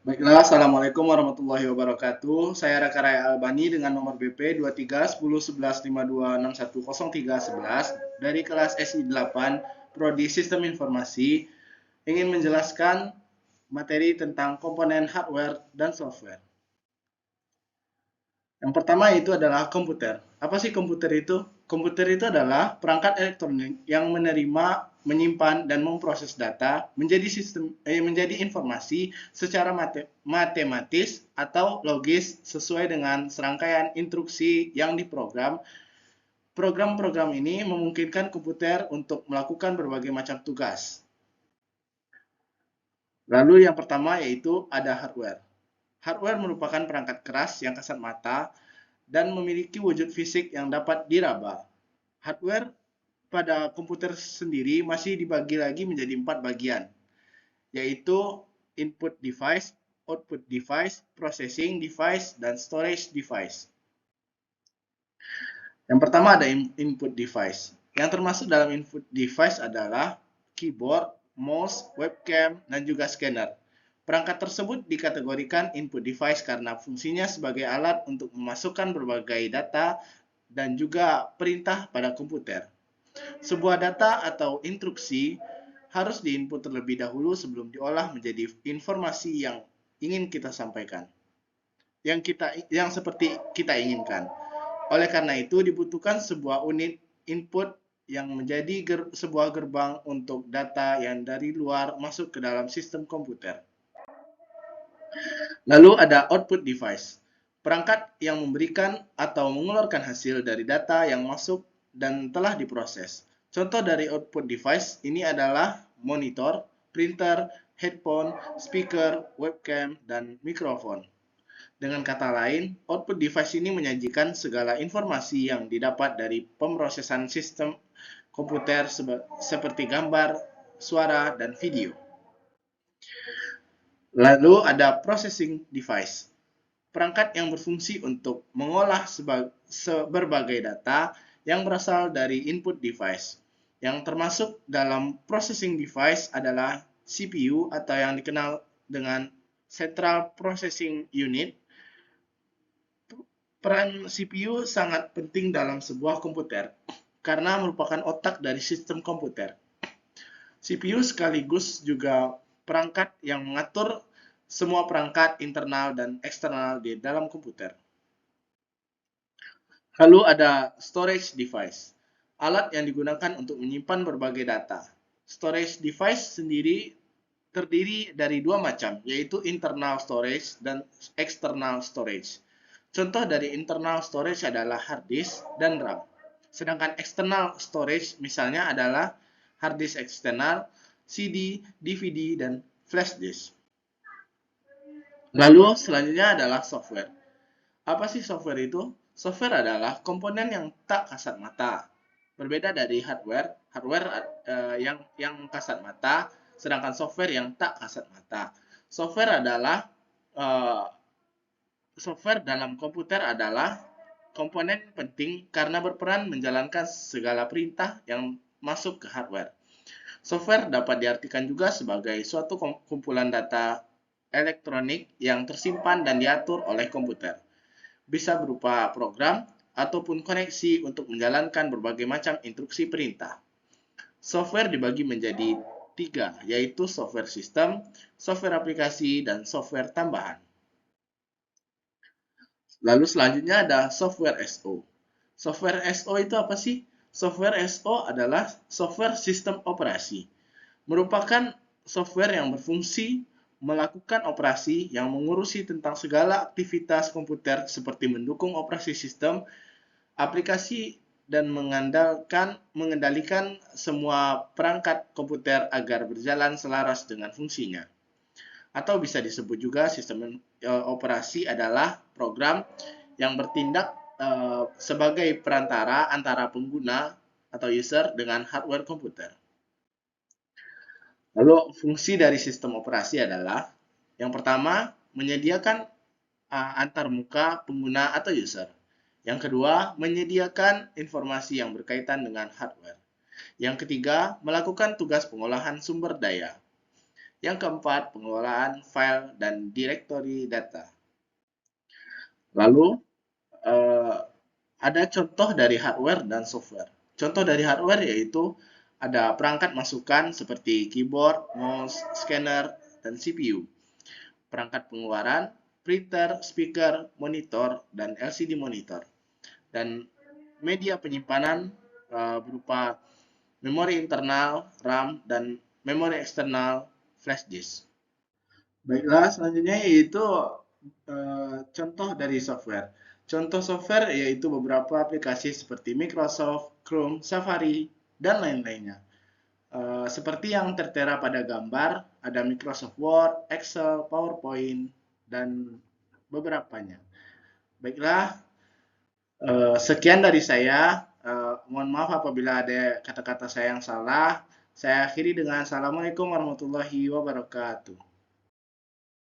Baiklah, Assalamualaikum warahmatullahi wabarakatuh. Saya Raka Raya Albani dengan nomor BP 23 10 11 52 61 03 11 dari kelas SI 8 Prodi Sistem Informasi ingin menjelaskan materi tentang komponen hardware dan software. Yang pertama itu adalah komputer. Apa sih komputer itu? Komputer itu adalah perangkat elektronik yang menerima, menyimpan, dan memproses data menjadi informasi secara matematis atau logis sesuai dengan serangkaian instruksi yang diprogram. Program-program ini memungkinkan komputer untuk melakukan berbagai macam tugas. Lalu yang pertama yaitu ada hardware. Hardware merupakan perangkat keras yang kasat mata dan memiliki wujud fisik yang dapat diraba. Hardware pada komputer sendiri masih dibagi lagi menjadi 4 bagian, yaitu input device, output device, processing device, dan storage device. Yang pertama ada input device. Yang termasuk dalam input device adalah keyboard, mouse, webcam, dan juga scanner. Perangkat tersebut dikategorikan input device karena fungsinya sebagai alat untuk memasukkan berbagai data dan juga perintah pada komputer. Sebuah data atau instruksi harus diinput terlebih dahulu sebelum diolah menjadi informasi yang ingin kita sampaikan, yang seperti kita inginkan. Oleh karena itu dibutuhkan sebuah unit input yang menjadi sebuah gerbang untuk data yang dari luar masuk ke dalam sistem komputer. Lalu ada output device, perangkat yang memberikan atau mengeluarkan hasil dari data yang masuk dan telah diproses. Contoh dari output device ini adalah monitor, printer, headphone, speaker, webcam, dan mikrofon. Dengan kata lain, output device ini menyajikan segala informasi yang didapat dari pemrosesan sistem komputer seperti gambar, suara, dan video. Lalu ada processing device, perangkat yang berfungsi untuk mengolah berbagai data yang berasal dari input device. Yang termasuk dalam processing device adalah CPU atau yang dikenal dengan Central Processing Unit. Peran CPU sangat penting dalam sebuah komputer karena merupakan otak dari sistem komputer. CPU sekaligus juga perangkat yang mengatur semua perangkat internal dan eksternal di dalam komputer. Lalu ada storage device, alat yang digunakan untuk menyimpan berbagai data. Storage device sendiri terdiri dari dua macam, yaitu internal storage dan external storage. Contoh dari internal storage adalah hard disk dan RAM. Sedangkan external storage misalnya adalah hard disk eksternal, CD, DVD, dan flash disk. Lalu selanjutnya adalah software. Apa sih software itu? Software adalah komponen yang tak kasat mata. Berbeda dari hardware yang kasat mata, sedangkan software yang tak kasat mata. Software adalah uh, software dalam komputer adalah komponen penting karena berperan menjalankan segala perintah yang masuk ke hardware. Software dapat diartikan juga sebagai suatu kumpulan data elektronik yang tersimpan dan diatur oleh komputer. Bisa berupa program ataupun koneksi untuk menjalankan berbagai macam instruksi perintah. Software dibagi menjadi tiga, yaitu software sistem, software aplikasi, dan software tambahan. Lalu selanjutnya ada software SO. Software SO itu apa sih? Software SO adalah software sistem operasi. Merupakan software yang berfungsi melakukan operasi yang mengurusi tentang segala aktivitas komputer seperti mendukung operasi sistem, aplikasi, dan mengendalikan semua perangkat komputer agar berjalan selaras dengan fungsinya. Atau bisa disebut juga sistem operasi adalah program yang bertindak sebagai perantara antara pengguna atau user dengan hardware komputer. Lalu fungsi dari sistem operasi adalah yang pertama menyediakan antar muka pengguna atau user. Yang kedua, menyediakan informasi yang berkaitan dengan hardware. Yang ketiga, melakukan tugas pengolahan sumber daya. Yang keempat, pengelolaan file dan directory data. Lalu, eh, ada contoh dari hardware dan software. Contoh dari hardware yaitu ada perangkat masukan seperti keyboard, mouse, scanner, dan CPU. Perangkat pengeluaran, printer, speaker, monitor, dan LCD monitor. Dan media penyimpanan berupa memori internal, RAM, dan memori eksternal, flash disk. Baiklah, selanjutnya yaitu contoh dari software. Contoh software yaitu beberapa aplikasi seperti Microsoft, Chrome, Safari, dan lain-lainnya. Seperti yang tertera pada gambar, ada Microsoft Word, Excel, PowerPoint, dan beberapanya. Baiklah, sekian dari saya. Mohon maaf apabila ada kata-kata saya yang salah. Saya akhiri dengan Assalamualaikum warahmatullahi wabarakatuh.